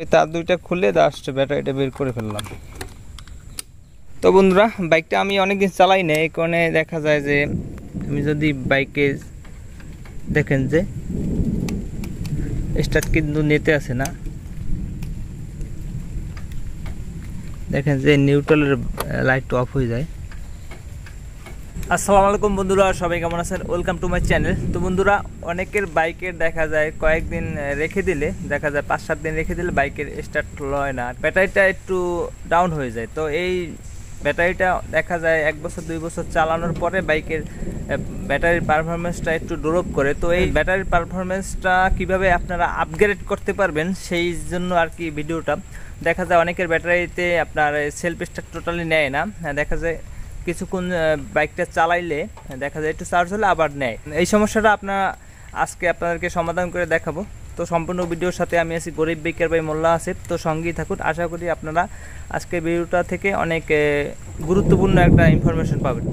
এই তার দুইটা খুলে জাস্ট ব্যাটারিটা বের করে ফেললাম। তো বন্ধুরা, বাইকটা আমি অনেকদিন চালাই না, এই কারণে দেখা যায় যে আমি যদি বাইকে দেখেন যে স্টার্ট কিন্তু নিতে আসে না, দেখেন যে নিউট্রালের লাইট অফ হয়ে যায়। আসসালামু আলাইকুম বন্ধুরা, সবাই কেমন আছেন? Welcome to my channel. তো বন্ধুরা, অনেকের বাইকের দেখা যায় কয়েকদিন রেখে দিলে, দেখা যায় 5-7 দিন রেখে দিলে বাইকের স্টার্ট লয় না, ব্যাটারিটা একটু ডাউন হয়ে যায়। তো এই ব্যাটারিটা দেখা যায় 1 বছর 2 বছর চালানোর পরে বাইকের ব্যাটারির পারফরমেন্সটা একটু ড্রপ করে। তো এই ব্যাটারির পারফরমেন্সটা কিভাবে আপনারা আপগ্রেড করতে পারবেন সেই জন্য আর কি ভিডিওটা। দেখা যায় অনেকের ব্যাটারিতে আপনার সেলফ স্টার্ট টোটালি নেয় না, দেখা যায় কিছুক্ষণ বাইকটা চালাইলে দেখা যায় একটু চার্জ হলে আবার নেয়। এই সমস্যাটা আজকে আপনাদেরকে সমাধান করে দেখাবো। তো সম্পূর্ণ ভিডিওর সাথে আমি আছি গরিব বাইকার ভাই মোল্লা আসিফ। তো সঙ্গেই থাকুন, আশা করি আপনারা আজকের ভিডিওটা থেকে অনেক গুরুত্বপূর্ণ একটা ইনফরমেশন পাবেন।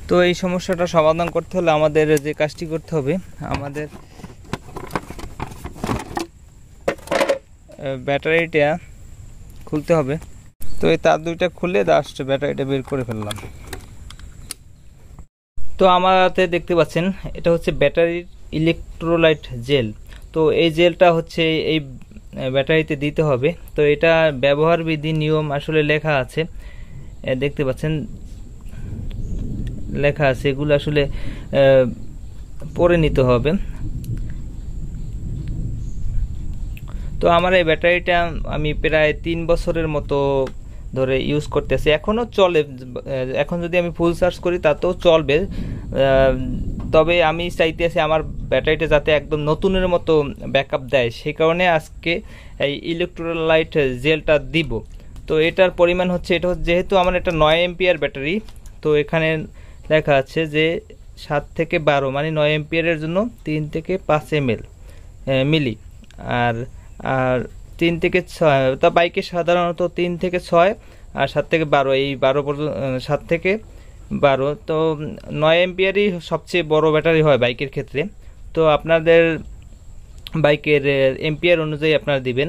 তো এই সমস্যাটা সমাধান করতে হলে আমাদের যে কাজটি করতে হবে, আমাদের ব্যাটারিটা খুলতে হবে। তো এই তার দুইটা খুলে জাস্ট ব্যাটারিটা বের করে ফেললাম। তো আমার হাতে দেখতে পাচ্ছেন এটা হচ্ছে ব্যাটারির ইলেকট্রোলাইট জেল। তো এই জেলটা হচ্ছে এই ব্যাটারিতে দিতে হবে। তো এটা ব্যবহার বিধি নিয়ম আসলে লেখা আছে, দেখতে পাচ্ছেন লেখা আছে, এগুলো আসলে পড়ে নিতে হবে। তো আমার এই ব্যাটারিটা আমি প্রায় 3 বছরের মতো ধরে ইউজ করতেছি, এখনও চলে। এখন যদি আমি ফুল চার্জ করি তাতেও চলবে, তবে আমি চাইতেছি আমার ব্যাটারিটা যাতে একদম নতুনের মতো ব্যাকআপ দেয়, সেই কারণে আজকে এই ইলেকট্রোলাইট জেলটা দিব। তো এটার পরিমাণ হচ্ছে, এটা যেহেতু আমার একটা 9 এম্পিয়ার ব্যাটারি, তো এখানে লেখা আছে যে 7 থেকে 12 মানে 9 এম্পিয়ারের জন্য 3 থেকে 5 মিলি, আর 3 থেকে 6, তা বাইকে সাধারণত 3 থেকে 6 আর 7 থেকে 12, এই 12 পর্যন্ত, 7 থেকে 12। তো 9 এম্পিয়ারই সবচেয়ে বড় ব্যাটারি হয় বাইকের ক্ষেত্রে। তো আপনাদের বাইকের এম্পিয়ার অনুযায়ী আপনারা দিবেন।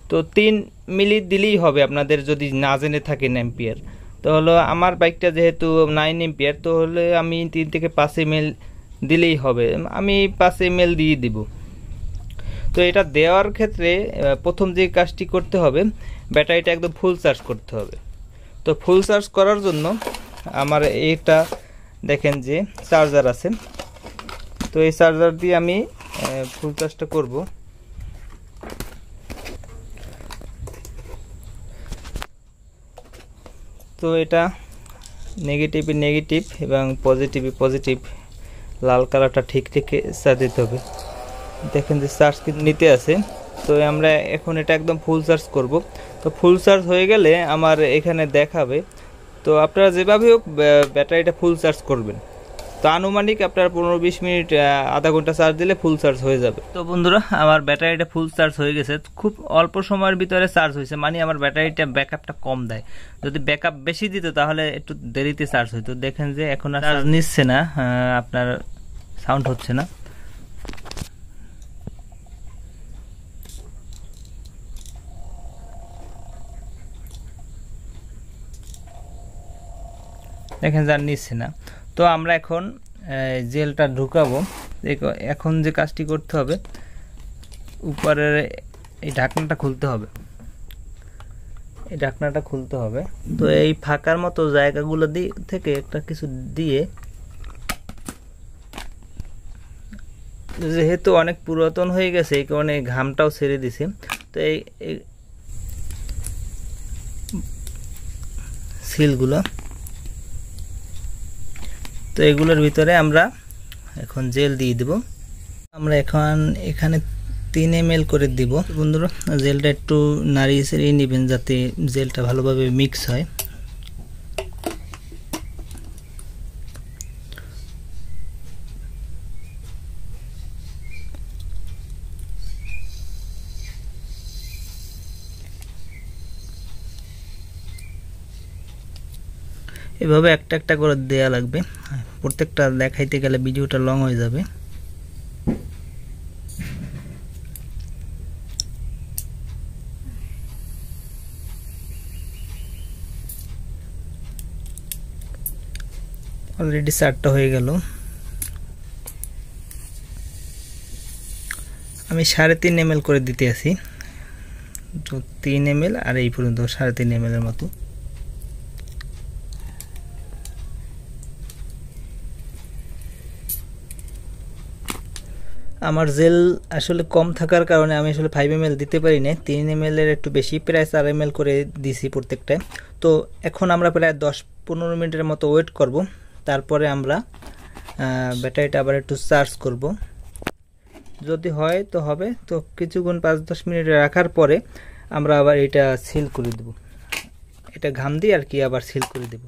তো 3 মিলি দিলেই হবে আপনাদের, যদি না জেনে থাকেন এম্পিয়ার। তো হলো আমার বাইকটা যেহেতু 9 এম্পিয়ার, তো হলে আমি 3 থেকে 5 ml দিলেই হবে, আমি 5 ml দিয়ে দিব। তো এটা দেওয়ার ক্ষেত্রে প্রথম যে কাজটি করতে হবে, ব্যাটারিটা একদম ফুল চার্জ করতে হবে। তো ফুল চার্জ করার জন্য আমার এটা দেখেন যে চার্জার আছে, তো এই চার্জার দিয়ে আমি ফুল চার্জটা করব। তো এটা নেগেটিভে নেগেটিভ এবং পজিটিভে পজিটিভ, লাল কালারটা ঠিক রেখে চার্জ দিতে হবে। দেখেন যে চার্জ কিন্তু নিতে আছে। তো আমরা এখন এটা একদম ফুল চার্জ করব। তো ফুল চার্জ হয়ে গেলে আমার এখানে দেখাবে। তো আপনারা যেভাবে হোক ব্যাটারিটা ফুল চার্জ করবেন। তো আনুমানিক আপনার 15-20 মিনিট, আধা ঘন্টা চার্জ দিলে ফুল চার্জ হয়ে যাবে। তো বন্ধুরা, আমার ব্যাটারিটা ফুল চার্জ হয়ে গেছে, খুব অল্প সময়ের ভিতরে চার্জ হয়েছে, মানে আমার ব্যাটারিটা ব্যাকআপটা কম দেয়। যদি ব্যাকআপ বেশি দিত তাহলে একটু দেরিতে চার্জ হইতো। দেখেন যে এখন আর চার্জ নিচ্ছে না, আপনার সাউন্ড হচ্ছে না। দেখেন যার নিচ্ছে না। তো আমরা এখন জেলটা ঢুকাবো। এখন যে কাজটি করতে হবে, উপরের এই ঢাকনাটা খুলতে হবে, এই ঢাকনাটা খুলতে হবে। তো এই ফাঁকার মতো জায়গাগুলো থেকে একটা কিছু দিয়ে, যেহেতু অনেক পুরাতন হয়ে গেছে এই কারণে ঘামটাও ছেড়ে দিছে। তো এই সিলগুলো, তো এগুলোর ভিতরে আমরা এখন জেল দিয়ে দিব। আমরা এখন এখানে 3 ml করে দিব। বন্ধুরা, জেলটা একটু নাড়িয়ে ছেড়িয়ে নেবেন যাতে জেলটা ভালোভাবে মিক্স হয়। এভাবে একটা একটা করে দেয়া লাগবে, প্রত্যেকটা দেখাইতে গেলে ভিডিওটা লং হয়ে যাবে। অলরেডি 4টা হয়ে গেল। আমি 3.5 ml করে দিতে আছি, তো 3 ml আর এই পর্যন্ত 3.5 ml এর মতো। আমার জেল আসলে কম থাকার কারণে আমি আসলে 5 ml দিতে পারি না, 3 ml এর একটু বেশি, প্রায় 4 ml করে দিছি প্রত্যেকটা। তো এখন আমরা প্রায় 10-15 মিনিটের মতো ওয়েট করব, তারপরে আমরা ব্যাটারিটা আবার একটু চার্জ করব। যদি হয় তো হবে, তো কিছুক্ষণ 5-10 মিনিট রাখার পরে আমরা আবার এটা সিল করে দেব, এটা ঘাম দিয়ে আর কি আবার সিল করে দেব।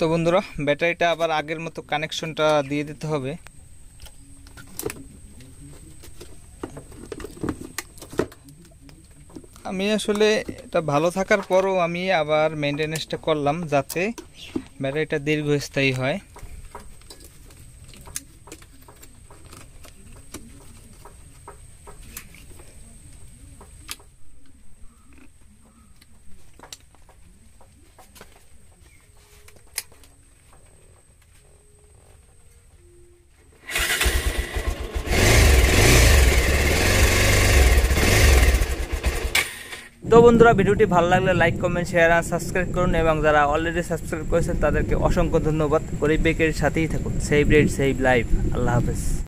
তো বন্ধুরা, ব্যাটারিটা আবার আগের মতো কানেকশনটা দিয়ে দিতে হবে। আমি আসলে এটা ভালো থাকার পরও আমি আবার মেইনটেনেন্সটা করলাম যাতে ব্যাটারিটা দীর্ঘস্থায়ী হয়। তো বন্ধুরা, ভিডিওটি ভালো লাগলে লাইক, কমেন্ট, শেয়ার আর সাবস্ক্রাইব করুন, এবং যারা অলরেডি সাবস্ক্রাইব করেছেন তাদেরকে অসংখ্য ধন্যবাদ। গরিব বেকারির সাথেই থাকুন। Save rate, save life. Allah হাফেজ।